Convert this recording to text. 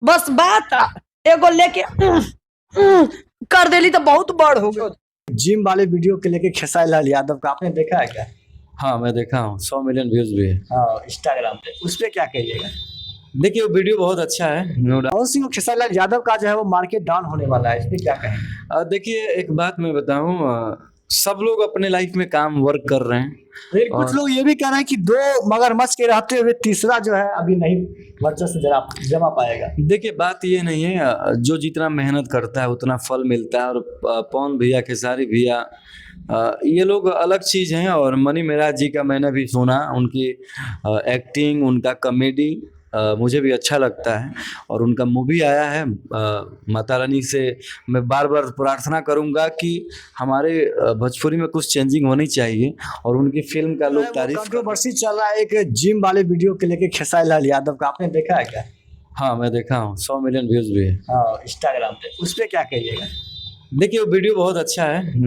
बस बात एगो लेके कर देली तो बहुत बड़ हो गई। जिम वाले वीडियो के लेके खेसारी लाल यादव का आपने देखा है क्या? हाँ, मैं देखा हूँ, 100 मिलियन व्यूज भी है। हाँ, इंस्टाग्राम पे उस पे क्या कहिएगा? देखिए वो वीडियो बहुत अच्छा है, नो डाउट। पवन सिंह और खेसारी लाल यादव का जो है वो मार्केट डाउन होने वाला है, इस पे क्या कहेंगे? देखिए एक बात मैं बताऊँ, सब लोग अपने लाइफ में काम वर्क कर रहे हैं। लेकिन कुछ लोग ये भी कह रहे हैं कि दो मगरमच्छ के रहते हुए तीसरा जो है अभी नहीं वर्चस्व जमा पाएगा। देखिए बात ये नहीं है, जो जितना मेहनत करता है उतना फल मिलता है। और पवन भैया, खेसारी भैया, ये लोग अलग चीज़ हैं। और मनी मेराज जी का मैंने भी सुना, उनकी एक्टिंग, उनका कॉमेडी मुझे भी अच्छा लगता है। और उनका मूवी आया है, माता रानी से मैं बार बार प्रार्थना करूंगा कि हमारे भोजपुरी में कुछ चेंजिंग होनी चाहिए और उनकी फिल्म का लोग तारीफ। कंट्रोवर्सी चल रहा है एक जिम वाले वीडियो के लेके खेसारी लाल यादव का, आपने देखा है क्या? हाँ, मैं देखा हूँ, 100 मिलियन व्यूज भी है। हाँ, इंस्टाग्राम पे उस पे क्या कहिएगा? देखिए वो वीडियो बहुत अच्छा है।